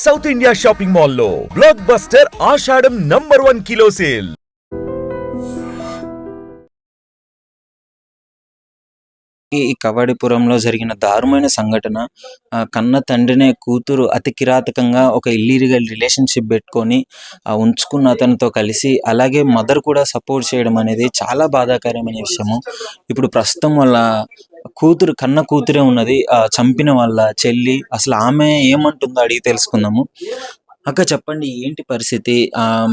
South India shopping మాల్లో block buster ఆషాఢం #1 kilo sale. ఈ కవాడిపురంలో జరిగిన దారుణమైన సంఘటన, కన్న తండ్రినే కూతురు అతి కిరాతకంగా ఒక ఇల్లీగల్ రిలేషన్షిప్ పెట్టుకొని ఉంచుకున్న అతనితో కలిసి అలాగే మదర్ కూడా సపోర్ట్ చేయడం అనేది చాలా బాధాకరమైన విషయము. ఇప్పుడు ప్రస్తుతం వాళ్ళ కూతురు, కన్న కూతురే ఉన్నది, చంపిన వాళ్ళ చెల్లి. అసలు ఆమె ఏమంటుందో అడిగి తెలుసుకుందాము. అక్క, చెప్పండి, ఏంటి పరిస్థితి?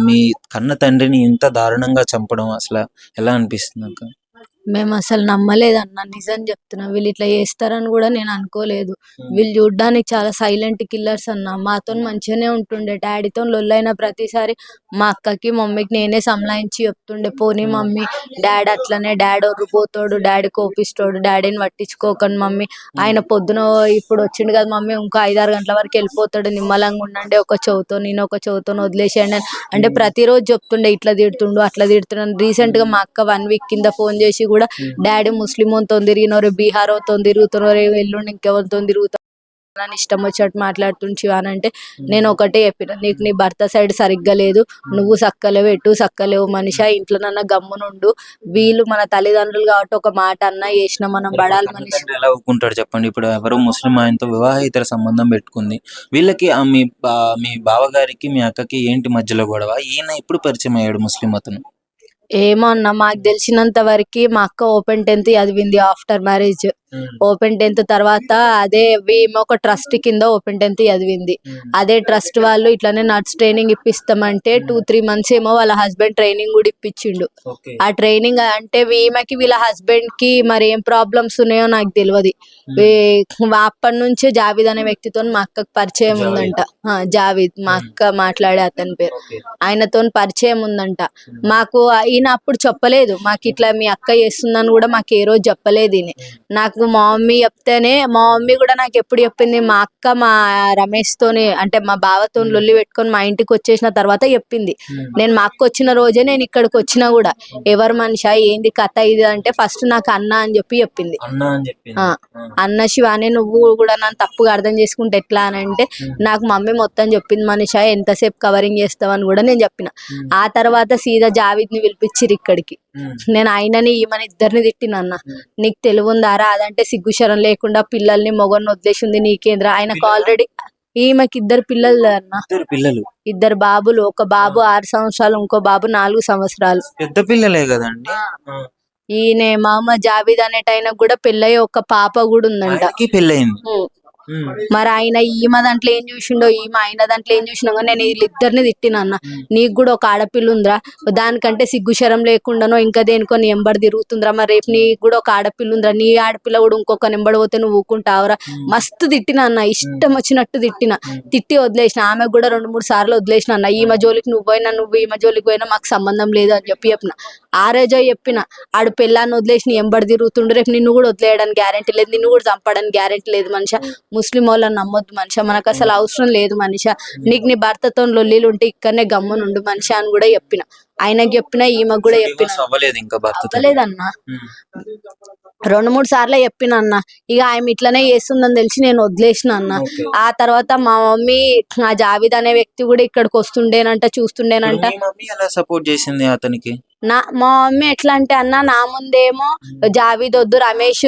మీ కన్న తండ్రిని ఇంత దారుణంగా చంపడం అసలు ఎలా అనిపిస్తుంది అక్క? మేము అసలు నమ్మలేదన్న, నిజం చెప్తున్నా. వీళ్ళు ఇట్లా చేస్తారని కూడా నేను అనుకోలేదు. వీళ్ళు చూడ్డానికి చాలా సైలెంట్ కిల్లర్స్ అన్న. మాతో మంచిగానే ఉంటుండే, డాడీతో లొల్లైన ప్రతిసారి మా అక్కకి మమ్మీకి నేనే సంలాయించి చెప్తుండే, పోనీ మమ్మీ డాడీ అట్లనే, డాడీ ఒర్రిపోతాడు, డాడీ కోపిస్తాడు, డాడీని పట్టించుకోకండి మమ్మీ, ఆయన పొద్దున ఇప్పుడు వచ్చిండు కదా మమ్మీ, ఇంకో 5-6 గంటల వరకు వెళ్ళిపోతాడు, నిమ్మలంగా ఉండండి, ఒక చెవుతో నేను ఒక చెవుతో వదిలేసేయండి అంటే ప్రతిరోజు చెప్తుండే. ఇట్లా తిడుతుండు అట్లా తిడుతున్నాను. రీసెంట్ గా మా అక్క 1 వీక్ కింద ఫోన్ చేసి కూడా, డాడీ ముస్లింతో తిరిగినారు, బీహార్తో తిరుగుతున్నారు, ఎల్లుండి ఇంకెవరితో తిరుగుతారు, ఇష్టం వచ్చినట్టు మాట్లాడుతుంచి అని అంటే నేను ఒకటే చెప్పిన, నీకు నీ భర్త సైడ్ సరిగ్గా లేదు, నువ్వు సక్కలేవు, ఎటు సక్కలేవు మనిషి, ఇంట్లో నన్న గమ్మునుండు. వీళ్ళు మన తల్లిదండ్రులు కాబట్టి ఒక మాట అన్నా చేసిన మనం బడాలి మనిషి. ఎలా ఒప్పుకుంటాడు చెప్పండి? ఇప్పుడు ఎవరో ముస్లిం ఆయనతో వివాహేతర సంబంధం పెట్టుకుంది, వీళ్ళకి మీ బావగారికి మీ అక్కకి ఏంటి మధ్యలో గొడవ? ఈయన ఎప్పుడు పరిచయం అయ్యాడు ముస్లిం అతను? ఏమో అన్న, మాకు తెలిసినంత వరకు మా అక్క ఓపెన్ 10th చదివింది ఆఫ్టర్ మ్యారేజ్. ఓపెన్ 10th తర్వాత అదే మేము ఒక ట్రస్ట్ కింద ఓపెన్ 10th చదివింది. అదే ట్రస్ట్ వాళ్ళు ఇట్లానే నర్స్ ట్రైనింగ్ ఇప్పిస్తామంటే 2-3 months ఏమో వాళ్ళ హస్బెండ్ ట్రైనింగ్ కూడా ఇప్పించిండు. ఆ ట్రైనింగ్ అంటే ఈమెకి వీళ్ళ హస్బెండ్ కి మరి ఏం ప్రాబ్లమ్స్ ఉన్నాయో నాకు తెలియదు. అప్పటి నుంచే జావీద్ అనే వ్యక్తితో మా అక్కకు పరిచయం ఉందంట. జావీద్, మా అక్క మాట్లాడే అతని పేరు, ఆయనతో పరిచయం ఉందంట. మాకు ఈయన అప్పుడు చెప్పలేదు, మాకు ఇట్లా మీ అక్క చేస్తుందని కూడా మాకు ఏ రోజు చెప్పలేదు. ఈయన నాకు మా మమ్మీ చెప్తేనే, మా మమ్మీ కూడా నాకు ఎప్పుడు చెప్పింది, మా అక్క మా రమేష్ తోని అంటే మా బావతో లొల్లి పెట్టుకొని మా ఇంటికి వచ్చేసిన తర్వాత చెప్పింది. నేను మా అక్క వచ్చిన రోజే నేను ఇక్కడికి వచ్చినా కూడా, ఎవరు మనిషి ఏంది కథ ఇది అంటే ఫస్ట్ నాకు అన్న అని చెప్పింది. అన్న శివానే, నువ్వు కూడా నన్ను తప్పుగా అర్థం చేసుకుంటే ఎట్లా అని అంటే, నాకు మమ్మీ మొత్తం చెప్పింది, మనిషి ఎంతసేపు కవరింగ్ చేస్తావని కూడా నేను చెప్పిన. ఆ తర్వాత సీదా జావీద్ ని పిలిపించిరు ఇక్కడికి. నేను ఆయనని ఈమెని ఇద్దరిని తిట్టినన్న, నీకు తెలివుందారా అదంటే సిగ్గుశరం లేకుండా పిల్లల్ని మొగన్ని వదిలేసింది నీకేంద్ర. ఆయనకు ఆల్రెడీ ఈమెకి 2 పిల్లలు అన్న, 2 బాబులు. ఒక బాబు 6 సంవత్సరాలు, ఇంకో బాబు 4 సంవత్సరాలు. పెద్ద పిల్లలే కదండి. ఈయన మామ జావీద్ అనేటైనా కూడా పెళ్ళయి ఒక పాప కూడా ఉందంట. పెళ్ళయింది. మరి ఆయన ఈమె దాంట్లో ఏం చూసిండో, ఈమె ఆయన దాంట్లో ఏం చూసినా కానీ నేను వీళ్ళిద్దరిని తిట్టినన్న. నీకు కూడా ఒక ఆడపిల్ల ఉందిరా, దానికంటే సిగ్గుశరం లేకుండానో ఇంకా దేనికో నీ ఎంబడి తిరుగుతుందిరా, మరి రేపు నీకు కూడా ఒక ఆడపిల్ల ఉందిరా, నీ ఆడపిల్ల కూడా ఇంకొక నెంబడి పోతే నువ్వు ఊకుంటావురా. మస్తు తిట్టిన అన్న, ఇష్టం వచ్చినట్టు తిట్టి వదిలేసిన. ఆమె కూడా 2-3 సార్లు వదిలేసిన అన్న. ఈమె జోలికి నువ్వు పోయినా, నువ్వు ఈమె జోలికి పోయినా మాకు సంబంధం లేదు అని చెప్పిన. ఆ రోజో చెప్పిన, ఆడు పెళ్ళాన్ని వదిలేసి నీ ఎంబడి తిరుగుతుండు, రేపు నిన్ను కూడా వదిలేయడానికి గ్యారెంటీ లేదు, నిన్ను కూడా చంపడానికి గ్యారెంటీ లేదు మనిషి. ముస్లిం వాళ్ళని నమ్మొద్దు మనిషి, మనకు అసలు అవసరం లేదు మనిషి. నీకు నీ భర్తతో లొల్లీలు ఉంటే ఇక్కడనే గమ్మునుండు మనిషి అని కూడా చెప్పిన. ఆయనకు చెప్పిన, ఈమెకు కూడా చెప్పిన. అవ్వలేదన్న, 2-3 సార్లు చెప్పిన అన్న. ఇక ఆమె ఇట్లనే చేస్తుందని తెలిసి నేను వదిలేసిన అన్న. ఆ తర్వాత మా మమ్మీ, ఆ జావీద్ అనే వ్యక్తి కూడా ఇక్కడికి వస్తుండేనంట, చూస్తుండేనంట. సపోర్ట్ చేసింది అతనికి. మా మమ్మీ ఎట్లా అంటే అన్న, నా ముందేమో జావీద్ వద్దు, రమేష్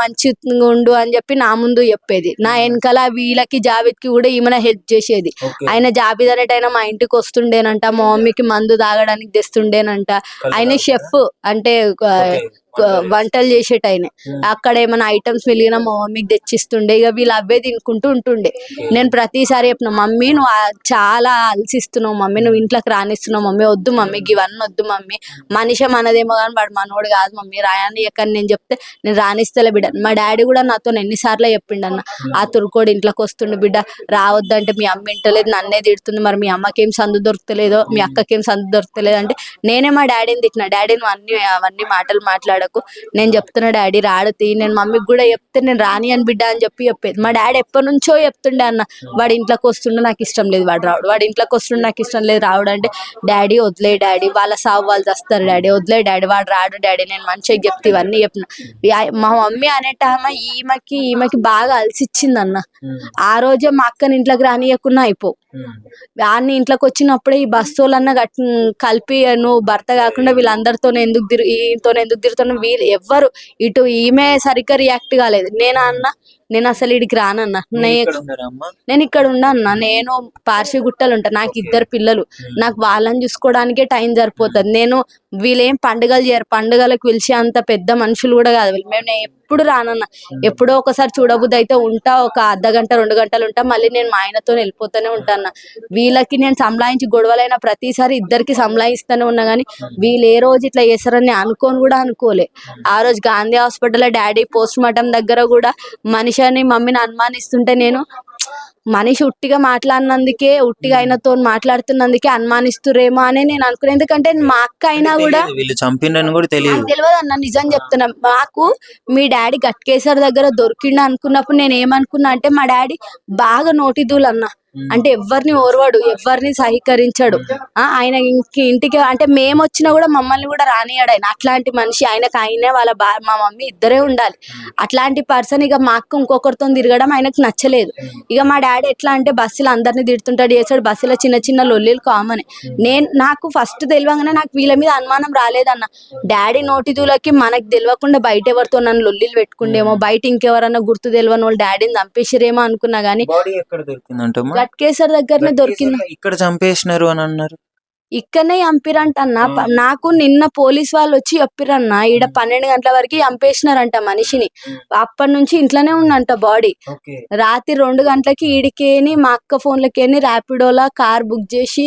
మంచిగా ఉండు అని చెప్పి నా ముందు చెప్పేది, నా వెనకాల వీళ్ళకి జావీద్ కి కూడా ఈమె హెల్ప్ చేసేది. ఆయన జావీద్ అనేటైనా మా ఇంటికి వస్తుండేనంట, మా మమ్మీకి మందు తాగడానికి తెస్తుండేనంట. ఆయన షెఫ్ అంటే వంటలు చేసేటైన. అక్కడ ఏమైనా ఐటమ్స్ మిగిలిన మా మమ్మీకి తెచ్చిస్తుండే. ఇక వీళ్ళు అవే తినుకుంటూ ఉంటుండే. నేను ప్రతిసారి చెప్పిన, మమ్మీ నువ్వు చాలా అలసిస్తున్నావు మమ్మీ, నువ్వు ఇంట్లోకి రానిస్తున్నావు మమ్మీ, వద్దు మమ్మీ ఇవన్నీ వద్దు మమ్మీ, మనిషి మనదేమో కానీ వాడు మనోడు కాదు మమ్మీ, రాయని ఎక్కని నేను చెప్తే నేను రానిస్తలే బిడ్డ. మా డాడీ కూడా నాతో ఎన్నిసార్లు చెప్పిండన్న, ఆ తురుకోడు ఇంట్లోకి వస్తుండే బిడ్డ, రావద్దంటే మీ అమ్మ ఇంటలేదు, నన్నే తిడుతుంది, మరి మీ అమ్మకేం సందు దొరుకుతలేదో, మీ అక్కకేం సందు దొరుకుతలేదు అంటే నేనే మా డాడీని తిట్టిన. డాడీ నువ్వు అవన్నీ మాటలు మాట్లాడు, మాట్లాడకు, నేను చెప్తున్నా డాడీ రాడతి, నేను మమ్మీకి కూడా చెప్తే నేను రాని అని బిడ్డ అని చెప్పేది. మా డాడీ ఎప్పటి నుంచో చెప్తుండే అన్న, వాడి ఇంట్లోకి వస్తుండే నాకు ఇష్టం లేదు వాడు రావడు, వాడి ఇంట్లోకి వస్తుండే నాకు ఇష్టం లేదు రావడం అంటే, డాడీ వదిలే డాడీ, వాళ్ళ సావు వాళ్ళు చేస్తారు డాడీ, వదిలే డాడీ, వాడు రాడు డాడీ, నేను మంచిగా చెప్తే ఇవన్నీ చెప్పిన. మా మమ్మీ అనేటామా ఈమెకి బాగా అలసిచ్చింది అన్న. ఆ రోజే మా అక్కని ఇంట్లోకి రానియకున్నా అయిపో, వాడిని ఇంట్లోకి వచ్చినప్పుడే ఈ బస్సోళ్ళన్నా కలిపి నువ్వు భర్త కాకుండా వీళ్ళందరితో ఎందుకు తిరుగుతున్నా, వీళ్ళు ఎవ్వరు ఇటు ఈమె సరిగ్గా రియాక్ట్ కాలేదు. నేను అసలు ఇడికి రానన్నా, నేను ఇక్కడ ఉన్నా అన్న, నేను పార్సిగుట్టలు ఉంటా, నాకు 2 పిల్లలు, నాకు వాళ్ళని చూసుకోవడానికే టైం సరిపోతుంది. నేను వీళ్ళేం పండుగలు చేయరు, పండుగలకు పిలిచి అంత పెద్ద మనుషులు కూడా కాదు వీళ్ళు. మేము ఎప్పుడు రానన్నా, ఎప్పుడో ఒకసారి చూడబుద్ధి అయితే ఉంటా, ఒక అర్ధ గంట 2 గంటలు ఉంటా, మళ్ళీ నేను మా ఆయనతో వెళ్ళిపోతూనే ఉంటాను. వీళ్ళకి నేను సంలాయించి గొడవలైన ప్రతిసారి ఇద్దరికి సంలాయిస్తూనే ఉన్నా, కానీ వీళ్ళు ఏ రోజు ఇట్లా చేస్తారని అనుకోలే. ఆ రోజు గాంధీ హాస్పిటల్లో డాడీ పోస్ట్ మార్టం దగ్గర కూడా మనిషిని మమ్మీని అనుమానిస్తుంటే, నేను మనిషి ఉట్టిగా మాట్లాడినందుకే, ఉట్టిగా ఆయనతో మాట్లాడుతున్నందుకే అనుమానిస్తురేమో అని నేను అనుకున్నాను. ఎందుకంటే మా అక్క అయినా కూడా వీళ్ళు చంపినని కూడా తెలియదు అన్న, నిజం చెప్తున్నా. మాకు మీ డాడీ గట్కేసర్ దగ్గర దొరికిండు అనుకున్నప్పుడు నేను ఏమనుకున్నా అంటే, మా డాడీ బాగా నోటిదూలు అన్న, అంటే ఎవరిని ఓర్వాడు, ఎవరిని సహకరించాడు. ఆయన ఇంటికి అంటే మేము వచ్చినా కూడా మమ్మల్ని కూడా రానియాడు ఆయన. అట్లాంటి మనిషి ఆయనే వాళ్ళ మా మమ్మీ ఇద్దరే ఉండాలి, అట్లాంటి పర్సన్. ఇక మా అక్క ఇంకొకరితో తిరగడం ఆయనకు నచ్చలేదు. ఇక మా డాడీ ఎట్లా అంటే బస్సులో అందరినీ తిడుతుంటాడు, చేస్తాడు, బస్సులో చిన్న లొల్లీలు కామన్. నాకు ఫస్ట్ తెలియగానే నాకు వీళ్ళ మీద అనుమానం రాలేదన్న. డాడీ నోటిదూలకి మనకు తెలియకుండా బయట ఎవరితో నన్ను లొల్లీలు పెట్టుకుండేమో, బయట ఇంకెవరన్నా గుర్తు తెలియని వాళ్ళు డాడీని చంపేసిరేమో అనుకున్నా, గానీ గట్కేసర్ దగ్గరనే దొరికింది. ఇక్కడ చంపేసినారు అని అన్నారు. ఇక్కడనే చంపిరంట అన్న. నాకు నిన్న పోలీస్ వాళ్ళు వచ్చి చెప్పిరన్న, ఈడ 12 గంటల వరకు చంపేసినారంట మనిషిని. అప్పటి నుంచి ఇంట్లోనే ఉందంట బాడీ. రాత్రి 2 గంటలకి ఈడికేని మా అక్క ఫోన్లకేని ర్యాపిడోలా కార్ బుక్ చేసి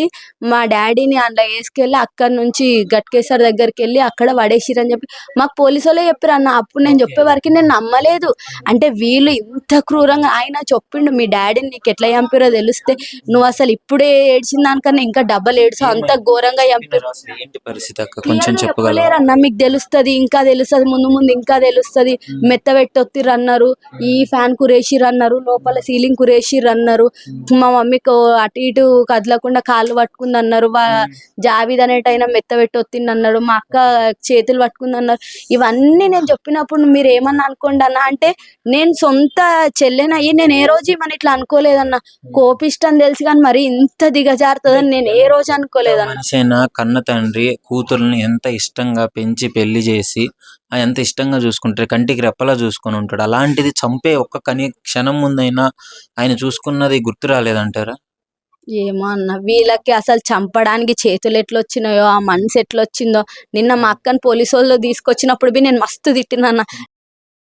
మా డాడీని అందులో వేసుకెళ్ళి అక్కడి నుంచి గట్కేసర్ దగ్గరికి వెళ్ళి అక్కడ పడేసిరని చెప్పి మాకు పోలీసు వాళ్ళే చెప్పిరన్న. అప్పుడు నేను చెప్పే వరకు నేను నమ్మలేదు. అంటే వీళ్ళు ఇంత క్రూరంగా, ఆయన చెప్పిండు మీ డాడీని నీకు ఎట్లా చంపిరో తెలిస్తే నువ్వు అసలు ఇప్పుడే ఏడ్చిన దానికన్నా ఇంకా డబ్బల్ ఏడ్చు, అంత ఘోరంగా చెప్పలేరన్న. మీకు తెలుస్తుంది, ఇంకా తెలుస్తుంది, ముందు ఇంకా తెలుస్తుంది. మెత్తబెట్టొత్తిర్రు అన్నారు, ఈ ఫ్యాన్ కురేసిర్రు అన్నారు, లోపల సీలింగ్ కురేసిర్రు అన్నారు, మా మమ్మీకి అటు ఇటు కదలకుండా కాళ్ళు పట్టుకుంది అన్నారు, జావీద్ అనేటైనా మెత్తబెట్టొత్తింది అన్నాడు, మా అక్క చేతులు పట్టుకుంది అన్నారు. ఇవన్నీ నేను చెప్పినప్పుడు మీరు ఏమన్నా అనుకోండి అన్న. అంటే నేను సొంత చెల్లెనయ్యి నేను ఏ రోజు మన ఇట్లా అనుకోలేదన్న. కోపిష్టం తెలుసు కానీ మరి ఇంత దిగజారుతుందని నేను ఏ రోజు అనుకోలేదన్న. మనిషైనా కన్న తండ్రి కూతుర్ని ఎంత ఇష్టంగా పెంచి పెళ్లి చేసి ఎంత ఇష్టంగా చూసుకుంటారు, కంటికి రెప్పలా చూసుకొని ఉంటాడు. అలాంటిది చంపే ఒక్క క్షణం ముందైనా ఆయన చూసుకున్నది గుర్తు రాలేదంటారా? ఏమో అన్న, వీళ్ళకి అసలు చంపడానికి చేతులు ఎట్లొచ్చినాయో, ఆ మనసు ఎట్లొచ్చిందో. నిన్న మా అక్కని పోలీసు వాళ్ళు తీసుకొచ్చినప్పుడు నేను మస్తు తిట్టినన్న,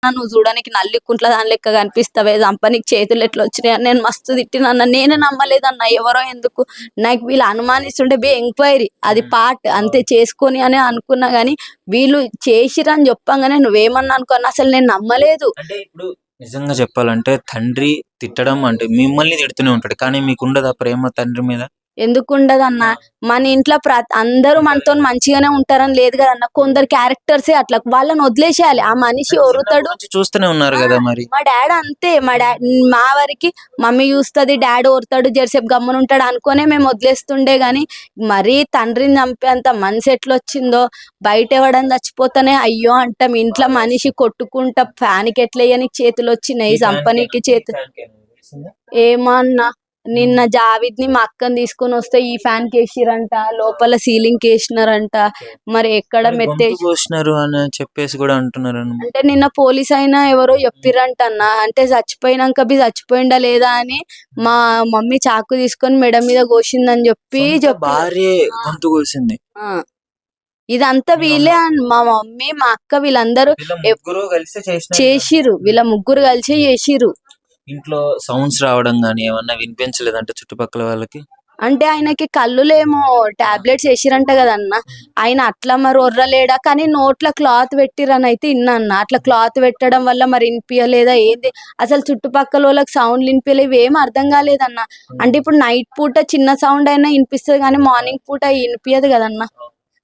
నువ్వు చూడడానికి నల్లికుంట్ల దాని లెక్క కనిపిస్తావే, చంపనికి చేతులు ఎట్లా వచ్చినాయి అని నేను మస్తు తిట్టినన్న. నేనే నమ్మలేదన్న, ఎవరో ఎందుకు నాకు వీళ్ళు అనుమానిస్తుంటే ఎంక్వైరీ అది పార్ట్ అంతే చేసుకొని అని అనుకున్నా, కానీ వీళ్ళు చేసిరని చెప్పంగానే నువ్వేమన్నా అనుకున్నా, అసలు నేను నమ్మలేదు. అంటే ఇప్పుడు నిజంగా చెప్పాలంటే తండ్రి తిట్టడం అంటే మిమ్మల్ని తిడుతూనే ఉంటాడు, కానీ మీకు ఉండదా ప్రేమ తండ్రి మీద? ఎందుకు ఉండదన్న, మన ఇంట్లో అందరూ మనతో మంచిగానే ఉంటారని లేదు కదన్న. కొందరు క్యారెక్టర్సే అట్లా, వాళ్ళని వదిలేసేయాలి. ఆ మనిషి ఒరుతాడు, చూస్తూనే ఉన్నారు కదా. మరి మా డాడీ అంతే, మా వరకు మమ్మీ చూస్తుంది, డాడీ ఓరుతాడు, జరసేపు గమ్మున ఉంటాడు అనుకునే మేము వదిలేస్తుండే. గాని మరీ తండ్రిని చంపేంత మనసు ఎట్లా వచ్చిందో, బయట ఎవడని చచ్చిపోతానే అయ్యో అంటాం, ఇంట్లో మనిషి కొట్టుకుంటా ఫ్యాన్కి ఎట్లా వేయనికి చేతులు వచ్చినాయి, చంపనీకి చేతులు. ఏమో అన్న, నిన్న జావిద్ ని మా అక్కని తీసుకొని వస్తే ఈ ఫ్యాన్ కేసిరంట, లోపల సీలింగ్ కేసినారంట, మరి ఎక్కడ మెత్తేసినారు అని చెప్పేసి కూడా అంటున్నారు. అంటే నిన్న పోలీస్ అయినా ఎవరో చెప్పిరంట అన్న, అంటే చచ్చిపోయినాక చచ్చిపోయిందా లేదా అని మా మమ్మీ చాకు తీసుకొని మెడ మీద కోసిందని చెప్పి కోసింది. ఇదంతా వీళ్ళే, మా మమ్మీ మా అక్క వీళ్ళందరూ చేసిర్రు, వీళ్ళ ముగ్గురు కలిసి చేసిర్రు. ఇంట్లో సౌండ్స్ రావడం గానీ ఏమన్నా వినిపించలేదంటే చుట్టుపక్కల వాళ్ళకి? అంటే ఆయనకి కళ్ళులేమో టాబ్లెట్స్ వేసిరంట కదన్న, ఆయన అట్లా మరి ఒర్రలేడా, కానీ నోట్ల క్లాత్ పెట్టిరని అయితే ఇన్నా అన్న. అట్లా క్లాత్ పెట్టడం వల్ల మరి వినిపించలేదా ఏంది, అసలు చుట్టుపక్కల వాళ్ళకి సౌండ్లు వినిపించలేవు, ఏం అర్థం కాలేదన్న. అంటే ఇప్పుడు నైట్ పూట చిన్న సౌండ్ అయినా వినిపిస్తుంది కానీ మార్నింగ్ పూట వినిపించదు కదన్న.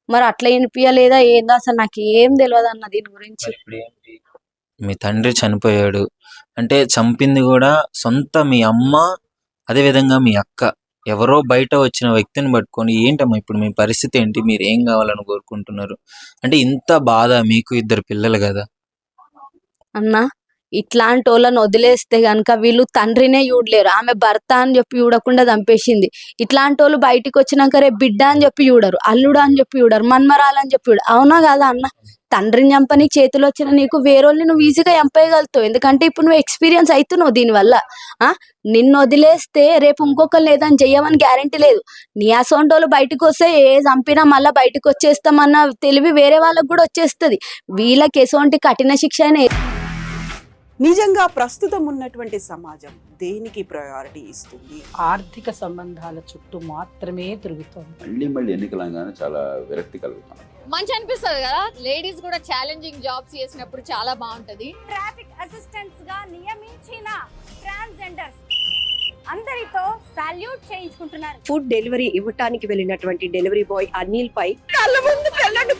మరి అట్లా వినిపించలేదా ఏందో అసలు నాకు ఏం తెలియదు అన్న దీని గురించి. మీ తండ్రి చనిపోయాడు అంటే చంపింది కూడా సొంత మీ అమ్మ, అదే విధంగా మీ అక్క. ఎవరో బయట వచ్చిన వ్యక్తిని పట్టుకొని ఏంటమ్మా ఇప్పుడు మీ పరిస్థితి ఏంటి, మీరు ఏం కావాలని కోరుకుంటున్నారు అంటే ఇంత బాధ. మీకు 2 పిల్లలు కదా అన్న, ఇట్లాంటి వాళ్ళని వదిలేస్తే గనక వీళ్ళు తండ్రినే చూడలేరు. ఆమె భర్త అని చెప్పి చూడకుండా చంపేసింది. ఇట్లాంటి వాళ్ళు బయటికి వచ్చినాక రేపు బిడ్డ అని చెప్పి చూడరు, అల్లుడు అని చెప్పి చూడరు, మన్మరాలని చెప్పి చూడరు. అవునా కదా అన్న? తండ్రిని చంపని చేతిలో వచ్చిన నీకు వేరేళ్ళని నువ్వు ఈజీగా చంపేయగలుగుతావు. ఎందుకంటే ఇప్పుడు నువ్వు ఎక్స్పీరియన్స్ అవుతున్నావు దీనివల్ల. నిన్ను వదిలేస్తే రేపు ఇంకొకరు లేదని చెయ్యమని గ్యారంటీ లేదు. నీ అసొంటోళ్ళు బయటకు వస్తే ఏ చంపినా మళ్ళీ బయటకు వచ్చేస్తామన్న తెలివి వేరే వాళ్ళకు కూడా వచ్చేస్తుంది. వీళ్ళకి ఎటువంటి కఠిన శిక్ష అయినా. నిజంగా ప్రస్తుతం ఉన్నటువంటి సమాజం దేనికి ప్రయారిటీ ఇస్తుంది? ఆర్థిక సంబంధాల చుట్టూ మాత్రమే తిరుగుతోంది. మళ్ళీ ఎన్నికలంగానే చాలా విరక్తి కలుగుతాం. మంచి అనిపిస్తుంది కదా, లేడీస్ కూడా ఛాలెంజింగ్ జాబ్స్ చేసినప్పుడు చాలా బాగుంటది. ట్రాఫిక్ అసిస్టెంట్స్ గా నియమించిన ట్రాన్స్జెండర్స్ అందరితో సాల్యూట్ చేయించుకుంటున్నారు. ఫుడ్ డెలివరీ ఇవ్వటానికి వెళ్ళినటువంటి డెలివరీ బాయ్ అనిల్ పై కళ్ళ ముందు పెళ్ళండి